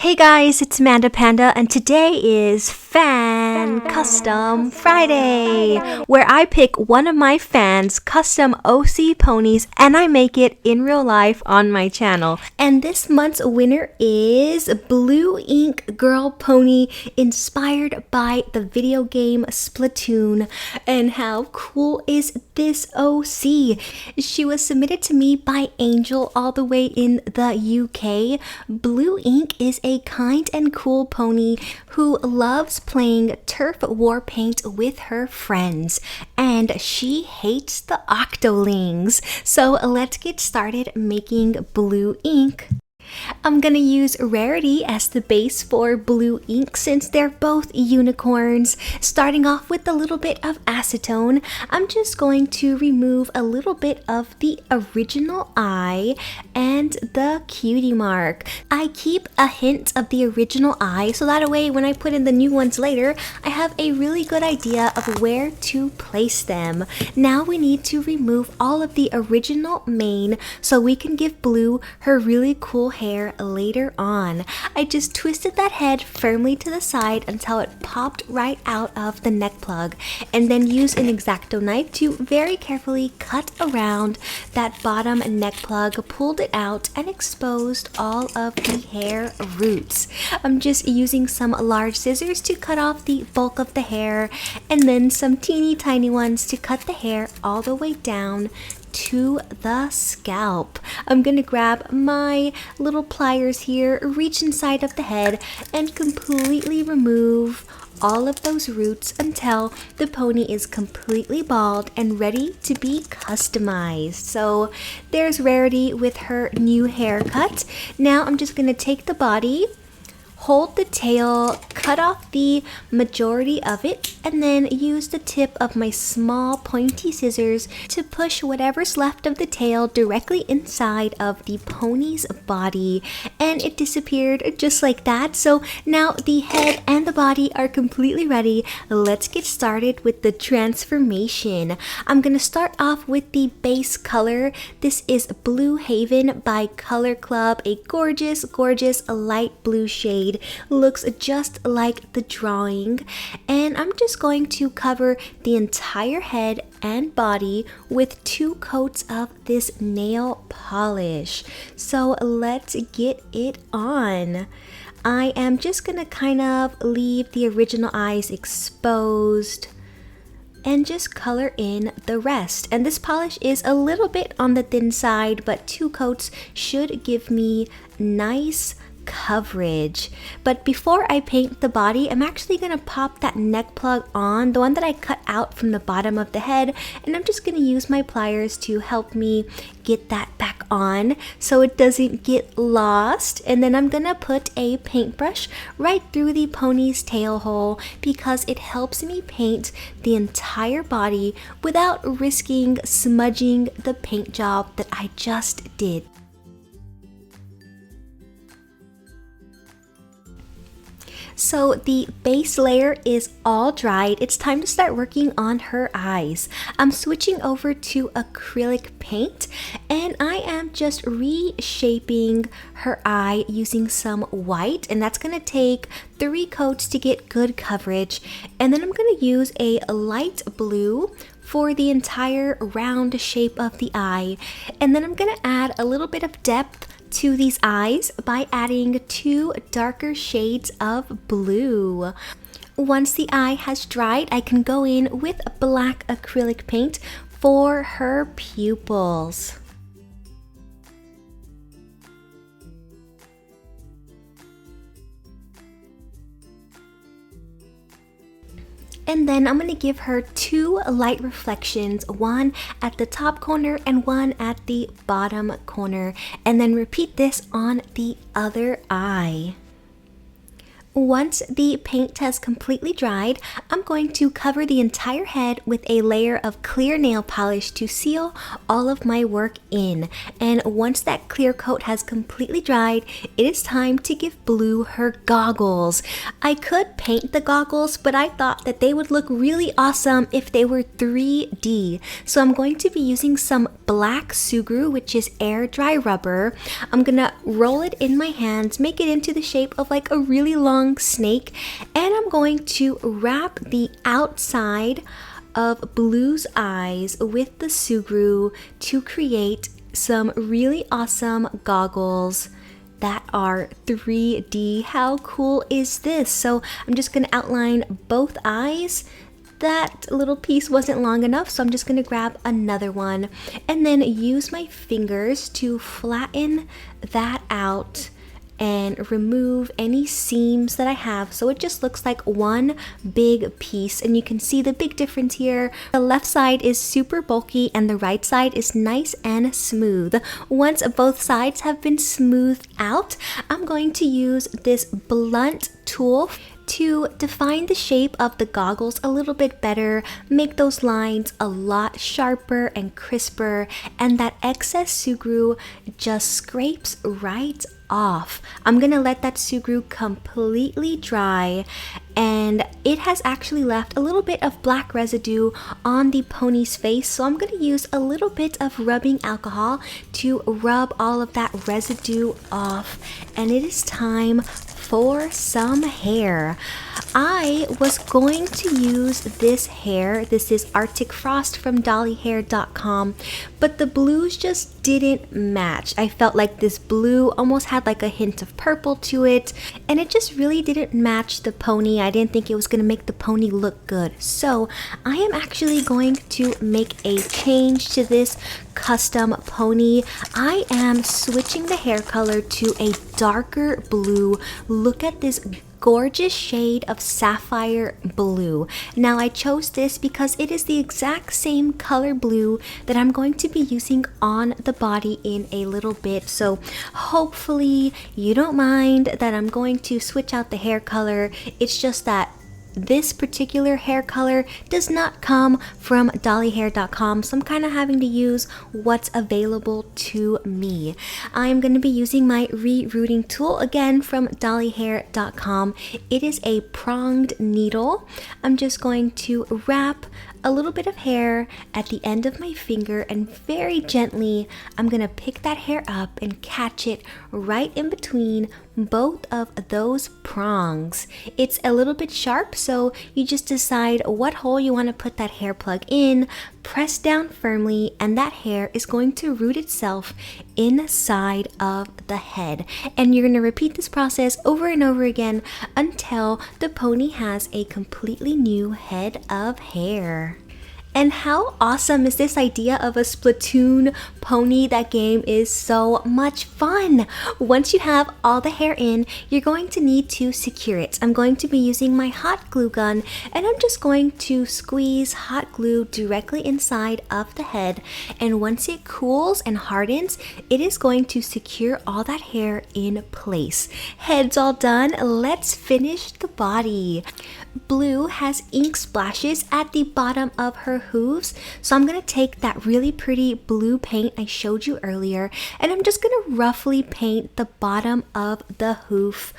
Hey guys, it's MandaPanda and today is Fan Custom Friday, where I pick one of my fans' custom OC ponies and I make it in real life on my channel. And this month's winner is Blue Ink Girl Pony, inspired by the video game Splatoon. And how cool is this OC? She was submitted to me by Angel all the way in the UK. Blue Ink is a kind and cool pony who loves playing turf war paint with her friends, and she hates the octolings. So let's get started making Blue Ink. I'm gonna use Rarity as the base for Blue Ink since they're both unicorns. Starting off with a little bit of acetone, I'm just going to remove a little bit of the original eye and the Cutie Mark. I keep a hint of the original eye so that way when I put in the new ones later, I have a really good idea of where to place them. Now we need to remove all of the original mane so we can give Blue her really cool hair later on. I just twisted that head firmly to the side until it popped right out of the neck plug, and then used an X-Acto knife to very carefully cut around that bottom neck plug, pulled it out, and exposed all of the hair roots. I'm just using some large scissors to cut off the bulk of the hair, and then some teeny tiny ones to cut the hair all the way down to the scalp. I'm gonna grab my little pliers here, reach inside of the head, and completely remove all of those roots until the pony is completely bald and ready to be customized. So there's Rarity with her new haircut. Now I'm just gonna take the body, hold the tail, cut off the majority of it, and then use the tip of my small pointy scissors to push whatever's left of the tail directly inside of the pony's body. And it disappeared just like that. So now the head and the body are completely ready. Let's get started with the transformation. I'm gonna start off with the base color. This is Blue Haven by Color Club, a gorgeous, gorgeous light blue shade. Looks just like the drawing, and I'm just going to cover the entire head and body with 2 coats of this nail polish. So let's get it on. I am just gonna kind of leave the original eyes exposed and just color in the rest. And this polish is a little bit on the thin side, but 2 coats should give me nice coverage. But before I paint the body, I'm actually gonna pop that neck plug on, the one that I cut out from the bottom of the head, and I'm just gonna use my pliers to help me get that back on so it doesn't get lost. And then I'm gonna put a paintbrush right through the pony's tail hole because it helps me paint the entire body without risking smudging the paint job that I just did. So the base layer is all dried. It's time to start working on her eyes. I'm switching over to acrylic paint, and I am just reshaping her eye using some white, and that's gonna take 3 coats to get good coverage. And then I'm gonna use a light blue for the entire round shape of the eye. And then I'm gonna add a little bit of depth to these eyes by adding 2 darker shades of blue. Once the eye has dried, I can go in with black acrylic paint for her pupils. And then I'm going to give her 2 light reflections, one at the top corner and one at the bottom corner, and then repeat this on the other eye. Once the paint has completely dried, I'm going to cover the entire head with a layer of clear nail polish to seal all of my work in. And once that clear coat has completely dried, it is time to give Blue her goggles. I could paint the goggles, but I thought that they would look really awesome if they were 3D. So I'm going to be using some black Sugru, which is air dry rubber. I'm gonna roll it in my hands, make it into the shape of like a really long snake, and I'm going to wrap the outside of Blue's eyes with the Sugru to create some really awesome goggles that are 3D. How cool is this? So I'm just going to outline both eyes. That little piece wasn't long enough, so I'm just going to grab another one and then use my fingers to flatten that out and remove any seams that I have, so it just looks like one big piece. And you can see the big difference here. The left side is super bulky and the right side is nice and smooth. Once both sides have been smoothed out, I'm going to use this blunt tool to define the shape of the goggles a little bit better, make those lines a lot sharper and crisper, and that excess Sugru just scrapes right off. I'm gonna let that Sugru completely dry, and it has actually left a little bit of black residue on the pony's face, so I'm gonna use a little bit of rubbing alcohol to rub all of that residue off, and it is time for some hair. I was going to use this hair. This is Arctic Frost from dollyhair.com, but the blues just didn't match. I felt like this blue almost had like a hint of purple to it, and it just really didn't match the pony. I didn't think it was going to make the pony look good. So I am actually going to make a change to this custom pony. I am switching the hair color to a darker blue. Look at this gorgeous shade of sapphire blue. Now I chose this because it is the exact same color blue that I'm going to be using on the body in a little bit. So hopefully you don't mind that I'm going to switch out the hair color. It's just that this particular hair color does not come from dollyhair.com, so I'm kind of having to use what's available to me. I'm going to be using my re-rooting tool again from dollyhair.com. It is a pronged needle. I'm just going to wrap a little bit of hair at the end of my finger, and very gently I'm gonna pick that hair up and catch it right in between both of those prongs. It's a little bit sharp, so you just decide what hole you want to put that hair plug in, press down firmly, and that hair is going to root itself inside of the head. And you're going to repeat this process over and over again until the pony has a completely new head of hair. And how awesome is this idea of a Splatoon pony? That game is so much fun. Once you have all the hair in, you're going to need to secure it. I'm going to be using my hot glue gun, and I'm just going to squeeze hot glue directly inside of the head. And once it cools and hardens, it is going to secure all that hair in place. Head's all done. Let's finish the body. Blue has ink splashes at the bottom of her hooves, so I'm going to take that really pretty blue paint I showed you earlier, and I'm just going to roughly paint the bottom of the hoof.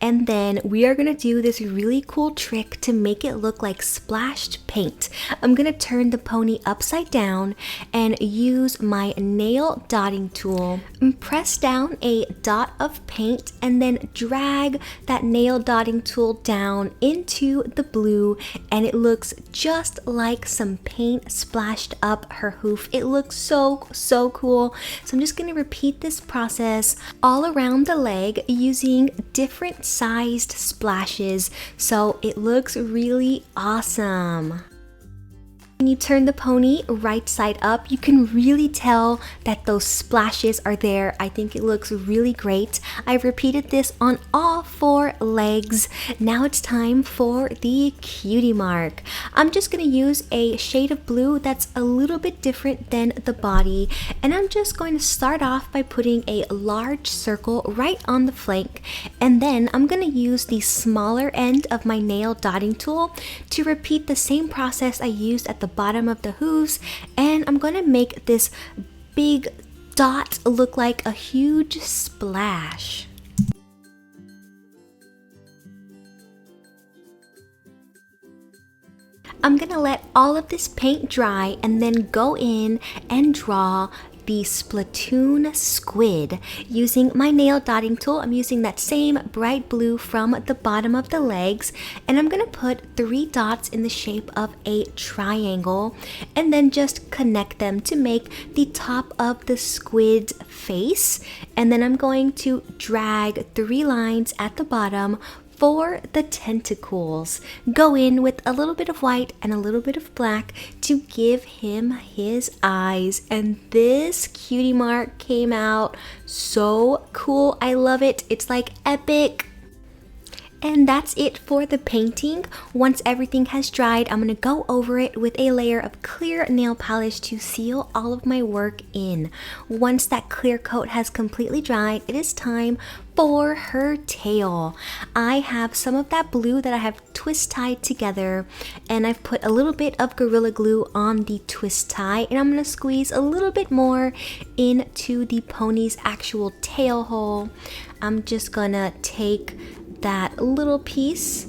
And then we are going to do this really cool trick to make it look like splashed paint. I'm going to turn the pony upside down and use my nail dotting tool and press down a dot of paint, and then drag that nail dotting tool down into the blue, and it looks just like some paint splashed up her hoof. It looks so cool. So I'm just going to repeat this process all around the leg using different sized splashes, so it looks really awesome. When you turn the pony right side up, you can really tell that those splashes are there. I think it looks really great. I've repeated this on all 4 legs. Now it's time for the cutie mark. I'm just going to use a shade of blue that's a little bit different than the body, and I'm just going to start off by putting a large circle right on the flank, and then I'm going to use the smaller end of my nail dotting tool to repeat the same process I used at the bottom of the hooves, and I'm going to make this big dot look like a huge splash. I'm gonna let all of this paint dry and then go in and draw the Splatoon Squid using my nail dotting tool. I'm using that same bright blue from the bottom of the legs, and I'm gonna put 3 dots in the shape of a triangle and then just connect them to make the top of the squid's face. And then I'm going to drag 3 lines at the bottom for the tentacles. Go in with a little bit of white and a little bit of black to give him his eyes. And this cutie mark came out so cool. I love it. It's like epic. And that's it for the painting. Once everything has dried, I'm going to go over it with a layer of clear nail polish to seal all of my work in. Once that clear coat has completely dried, it is time for her tail. I have some of that blue that I have twist tied together, and I've put a little bit of Gorilla Glue on the twist tie, and I'm going to squeeze a little bit more into the pony's actual tail hole. I'm just going to take that little piece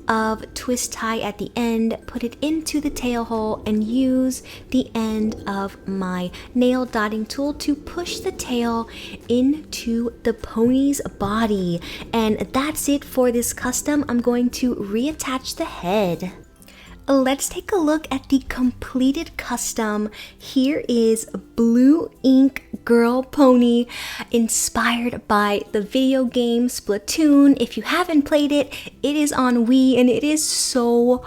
of twist tie at the end, put it into the tail hole, and use the end of my nail dotting tool to push the tail into the pony's body. And that's it for this custom. I'm going to reattach the head. Let's take a look at the completed custom. Here is Blue Ink Girl Pony, inspired by the video game Splatoon. If you haven't played it, it is on Wii and it is so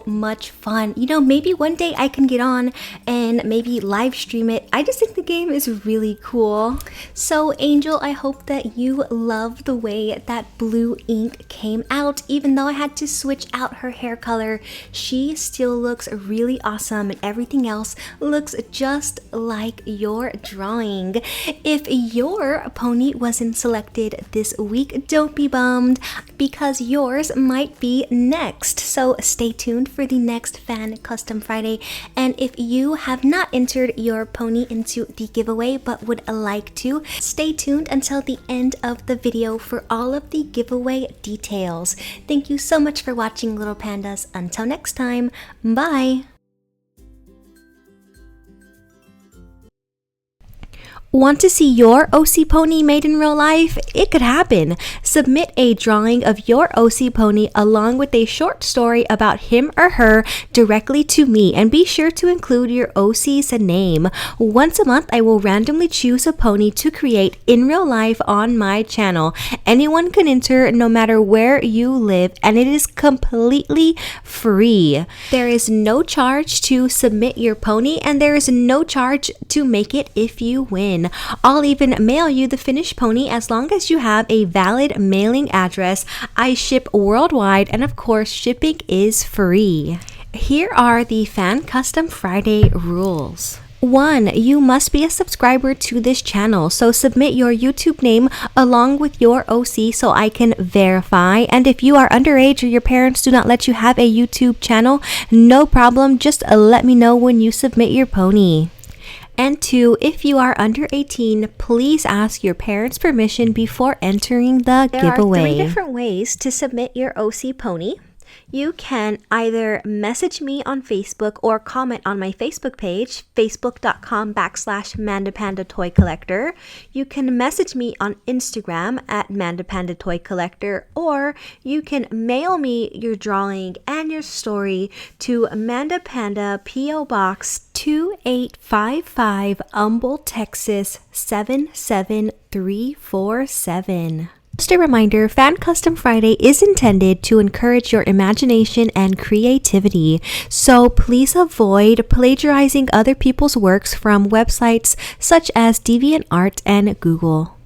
much fun. You know, maybe one day I can get on and maybe live stream it. I just think the game is really cool. So Angel, I hope that you love the way that Blue Ink came out. Even though I had to switch out her hair color, she still looks really awesome, and everything else looks just like your drawing. If your pony wasn't selected this week, don't be bummed, because yours might be next. So stay tuned for the next Fan Custom Friday. And if you have not entered your pony into the giveaway but would like to, stay tuned until the end of the video for all of the giveaway details. Thank you so much for watching, Little Pandas. Until next time, bye! Want to see your OC pony made in real life? It could happen. Submit a drawing of your OC pony along with a short story about him or her directly to me, and be sure to include your OC's name. Once a month, I will randomly choose a pony to create in real life on my channel. Anyone can enter no matter where you live, and it is completely free. There is no charge to submit your pony, and there is no charge to make it if you win. I'll even mail you the finished pony as long as you have a valid mailing address. I ship worldwide, and of course, shipping is free. Here are the Fan Custom Friday rules. 1. You must be a subscriber to this channel, so submit your YouTube name along with your OC so I can verify. And if you are underage or your parents do not let you have a YouTube channel, no problem, just let me know when you submit your pony. And 2, if you are under 18, please ask your parents' permission before entering the giveaway. There are 3 different ways to submit your OC pony. You can either message me on Facebook or comment on my Facebook page, facebook.com/MandaPanda Toy Collector. You can message me on Instagram at MandaPanda Toy Collector, or you can mail me your drawing and your story to MandaPanda P.O. Box 2855, Humble, Texas 77347. Just a reminder, Fan Custom Friday is intended to encourage your imagination and creativity, so please avoid plagiarizing other people's works from websites such as DeviantArt and Google.